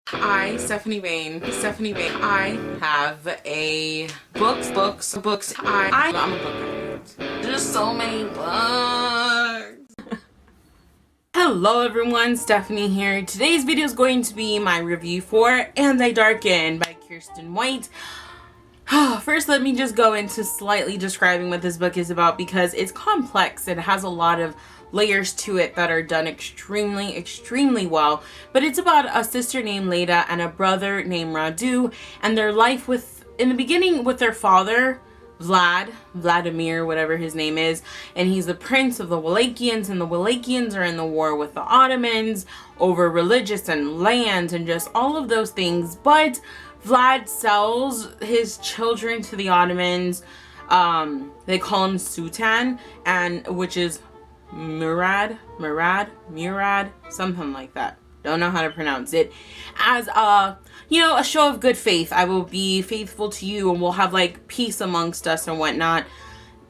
Stephanie Bain, I have a books. I'm a book nerd. There's so many books. Hello everyone, Stephanie here. Today's video is going to be my review for And I Darken by Kiersten White. First, let me just go into slightly describing what this book is about because it's complex. It has a lot of layers to it that are done extremely well. But it's about a sister named Leda and a brother named Radu and their life in the beginning with their father, Vladimir, whatever his name is, and he's the prince of the Wallachians, and the Wallachians are in the war with the Ottomans over religious and lands and just all of those things. But Vlad sells his children to the Ottomans. They call him Sultan, and which is Murad, something like that. Don't know how to pronounce it. As a show of good faith, I will be faithful to you, and we'll have like peace amongst us and whatnot,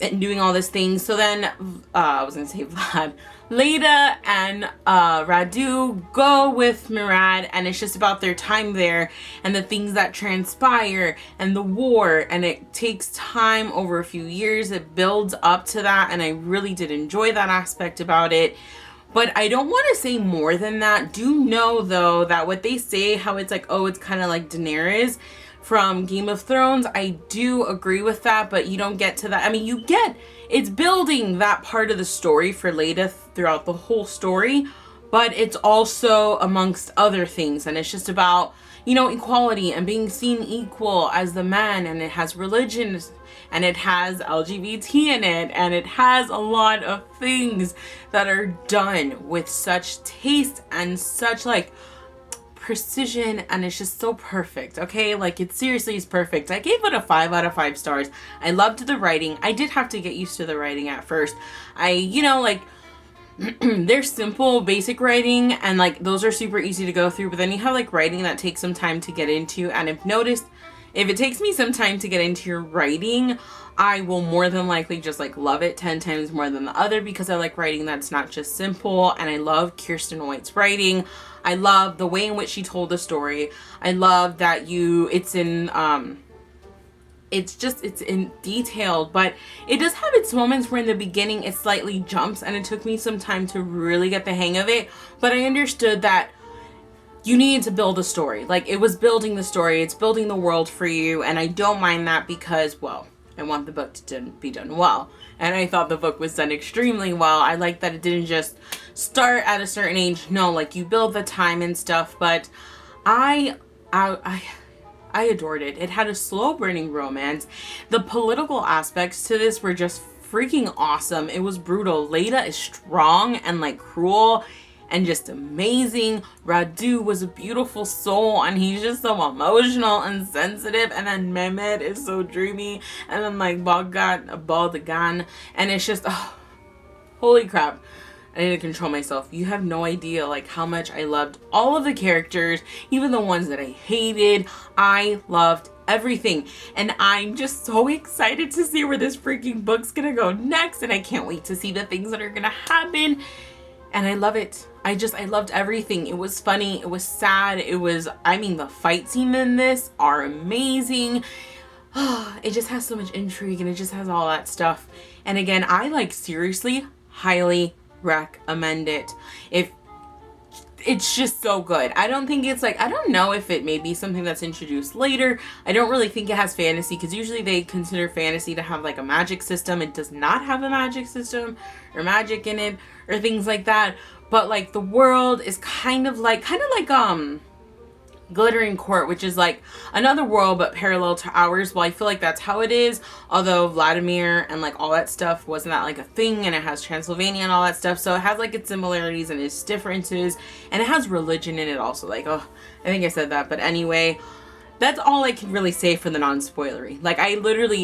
and doing all these things. So then, I was gonna say Vlad, Leda and Radu go with Murad, and it's just about their time there and the things that transpire and the war, and it takes time over a few years. It builds up to that, and I really did enjoy that aspect about it. But I don't want to say more than that. Do know though that what they say, how it's like, oh, it's kind of like Daenerys from Game of Thrones, I do agree with that, but you don't get to that. I mean, it's building that part of the story for Leda throughout the whole story, but it's also amongst other things, and it's just about, equality and being seen equal as the man, and it has religion, and it has LGBT in it, and it has a lot of things that are done with such taste and such like precision, and it's just so perfect. Okay, like it seriously is perfect. I gave it a 5 out of 5 stars. I loved the writing. I did have to get used to the writing at first. They're simple basic writing, and like those are super easy to go through, but then you have like writing that takes some time to get into, and I've noticed if it takes me some time to get into your writing, I will more than likely just like love it 10 times more than the other, because I like writing that's not just simple, and I love Kiersten White's writing. I love the way in which she told the story. I love that it's in detailed, but it does have its moments where in the beginning it slightly jumps, and it took me some time to really get the hang of it, but I understood that you needed to build a story. Like, it was building the story, it's building the world for you, and I don't mind that because, well, I want the book to be done well, and I thought the book was done extremely well. I like that it didn't just start at a certain age. No, like you build the time and stuff, but I adored it. It had a slow burning romance. The political aspects to this were just freaking awesome. It was brutal. Leda is strong and like cruel and just amazing. Radu was a beautiful soul, and he's just so emotional and sensitive, and then Mehmet is so dreamy, and then like Baldagan, and it's just, oh, holy crap. I need to control myself. You have no idea like how much I loved all of the characters, even the ones that I hated. I loved everything, and I'm just so excited to see where this freaking book's gonna go next, and I can't wait to see the things that are gonna happen. And I love it. I loved everything. It was funny. It was sad. The fight scene in this are amazing. It just has so much intrigue, and it just has all that stuff. And again, I seriously highly recommend it. It's just so good. I don't think it's I don't know if it may be something that's introduced later. I don't really think it has fantasy, because usually they consider fantasy to have like a magic system. It does not have a magic system or magic in it or things like that. But like the world is kind of like Glittering Court, which is like another world but parallel to ours. Well, I feel like that's how it is, although Vladimir and like all that stuff wasn't that like a thing, and it has Transylvania and all that stuff, so it has like its similarities and its differences, and it has religion in it also. I think I said that, but anyway, that's all I can really say for the non-spoilery.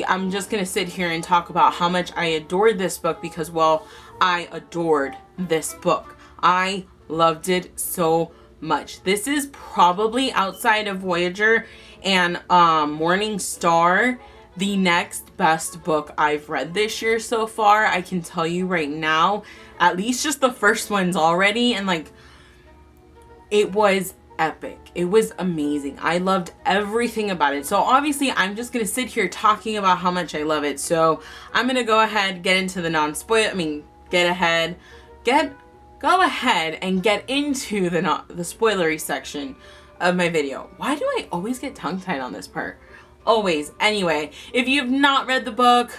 I'm just gonna sit here and talk about how much I adored this book, because, well, I adored this book. I loved it so much. This is probably, outside of Voyager and Morning Star, the next best book I've read this year so far. I can tell you right now, at least just the first ones already, and it was epic. It was amazing. I loved everything about it. So obviously I'm just going to sit here talking about how much I love it. So I'm going to go ahead, get into the go ahead and get into the spoilery section of my video. Why do I always get tongue-tied on this part? Always. Anyway, if you've not read the book,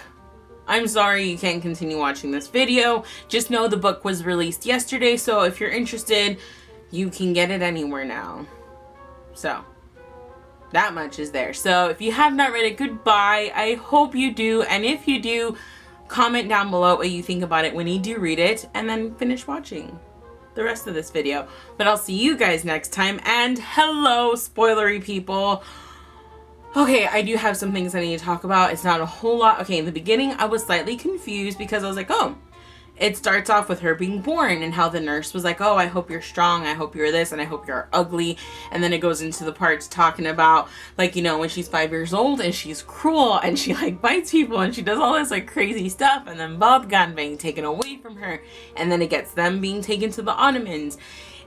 I'm sorry you can't continue watching this video. Just know the book was released yesterday, so if you're interested, you can get it anywhere now. So, that much is there. So, if you have not read it, goodbye. I hope you do, and if you do, comment down below what you think about it when you do read it, and then finish watching the rest of this video. But I'll see you guys next time, and hello, spoilery people. Okay, I do have some things I need to talk about. It's not a whole lot. Okay, in the beginning, I was slightly confused because I was like, oh, it starts off with her being born and how the nurse was like, oh, I hope you're strong. I hope you're this and I hope you're ugly. And then it goes into the parts talking about, like, you know, when she's 5 years old and she's cruel and she like bites people and she does all this like crazy stuff. And then Bogdan being taken away from her. And then it gets them being taken to the Ottomans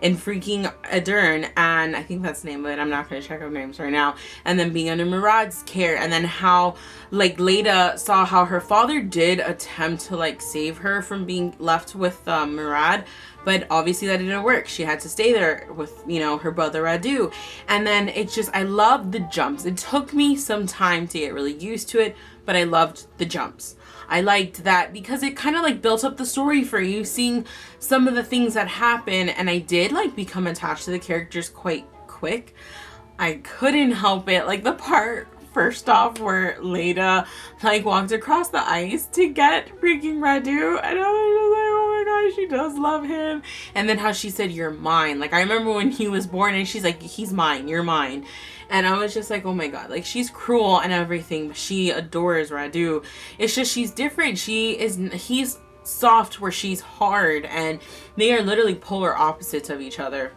in freaking Adern, and I think that's the name of it. I'm not going to check out names right now. And then being under Murad's care, and then how like Leda saw how her father did attempt to like save her from being left with Murad, but obviously that didn't work. She had to stay there with, you know, her brother Radu. And then it's just, I loved the jumps. It took me some time to get really used to it, but I loved the jumps. I liked that because it kind of like built up the story for you, seeing some of the things that happen, and I did like become attached to the characters quite quick. I couldn't help it. Like the part first off where Leda like walked across the ice to get freaking Radu, and I was just like, oh my gosh, she does love him. And then how she said, you're mine. Like I remember when he was born and she's like, he's mine, you're mine. And I was just like, oh my god, like she's cruel and everything, but she adores Radu. It's just she's different. He's soft where she's hard, and they are literally polar opposites of each other.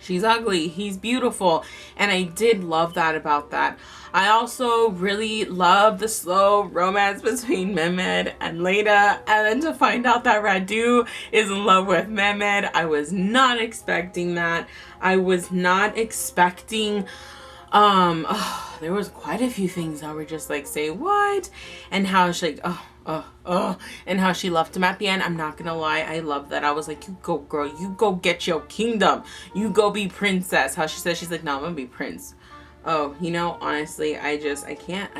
She's ugly, he's beautiful, and I did love that about that. I also really love the slow romance between Mehmed and Leda, and then to find out that Radu is in love with Mehmed, I was not expecting that. I was not expecting, there was quite a few things that were just like, say what? And how she like, and how she left him at the end. I'm not gonna lie, I love that. I was like, you go girl, you go get your kingdom, you go be princess. How she said, she's like, no, I'm gonna be prince. Oh, you know, honestly, I can't.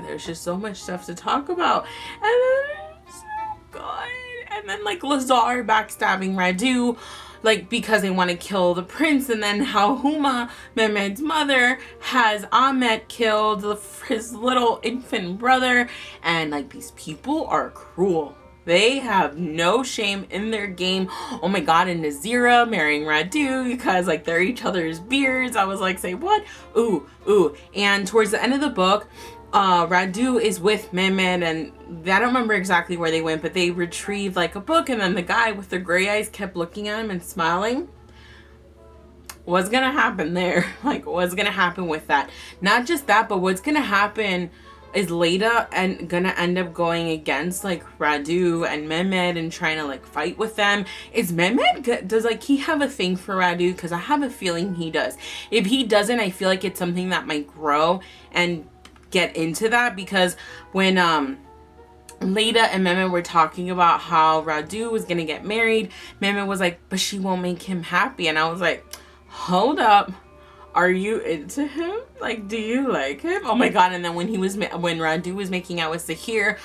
There's just so much stuff to talk about. And then it's so good. And then like Lazar backstabbing Radu, like because they want to kill the prince, and then how Huma, Mehmed's mother, has Ahmet killed his little infant brother, and like these people are cruel. They have no shame in their game. Oh my god, and Nazira marrying Radu because like they're each other's beards. I was like, say what? Ooh. And towards the end of the book, Radu is with Mehmed, and I don't remember exactly where they went, but they retrieved like a book, and then the guy with the gray eyes kept looking at him and smiling. What's gonna happen there? Like, what's gonna happen with that? Not just that, but what's gonna happen is Leda and gonna end up going against like Radu and Mehmed and trying to like fight with them. Is Mehmed, does like he have a thing for Radu? Because I have a feeling he does. If he doesn't, I feel like it's something that might grow and get into that, because when Leda and Mehmed were talking about how Radu was gonna get married, Mehmed was like, but she won't make him happy. And I was like, hold up, are you into him? Like, do you like him? Oh my god. And then when Radu was making out with Zahir,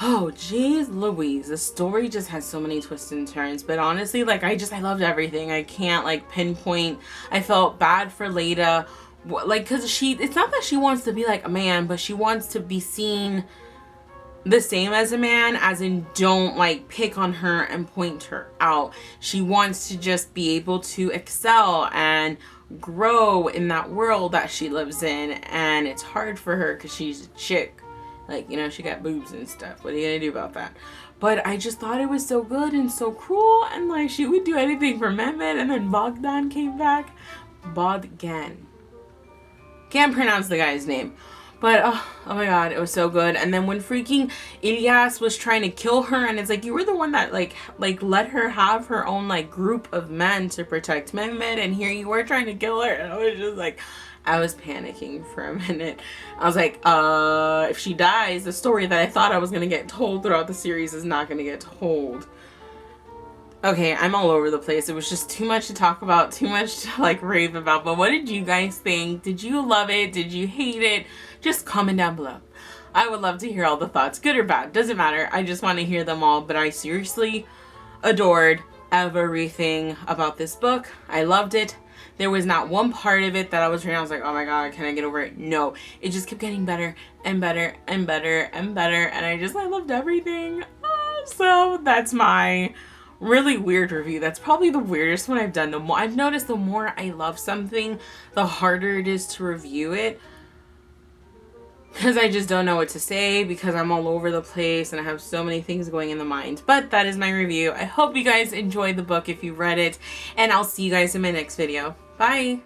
oh jeez Louise, the story just has so many twists and turns. But honestly, like I loved everything. I can't like pinpoint. I felt bad for Leda, like, because it's not that she wants to be like a man, but she wants to be seen the same as a man, as in don't like pick on her and point her out. She wants to just be able to excel and grow in that world that she lives in, and it's hard for her because she's a chick. Like, you know, she got boobs and stuff. What are you gonna do about that? But I just thought it was so good and so cruel, and like she would do anything for Mehmed. And then Bogdan came back. Bogdan. Can't pronounce the guy's name. But oh my god, it was so good. And then when freaking Ilyas was trying to kill her, and it's like, you were the one that like let her have her own like group of men to protect Mehmet, and here you were trying to kill her. And I was just like, I was panicking for a minute. I was like, if she dies, the story that I thought I was gonna get told throughout the series is not gonna get told. Okay, I'm all over the place. It was just too much to talk about, too much to like rave about. But what did you guys think? Did you love it? Did you hate it? Just comment down below. I would love to hear all the thoughts, good or bad, doesn't matter. I just want to hear them all. But I seriously adored everything about this book. I loved it. There was not one part of it that I was reading, I was like, oh my god, can I get over it? No. It just kept getting better and better and better and better. And I loved everything. So that's my really weird review. That's probably the weirdest one I've done. The more I've noticed, the more I love something, the harder it is to review it, because I just don't know what to say, because I'm all over the place and I have so many things going in the mind. But that is my review. I hope you guys enjoyed the book if you read it, and I'll see you guys in my next video. Bye.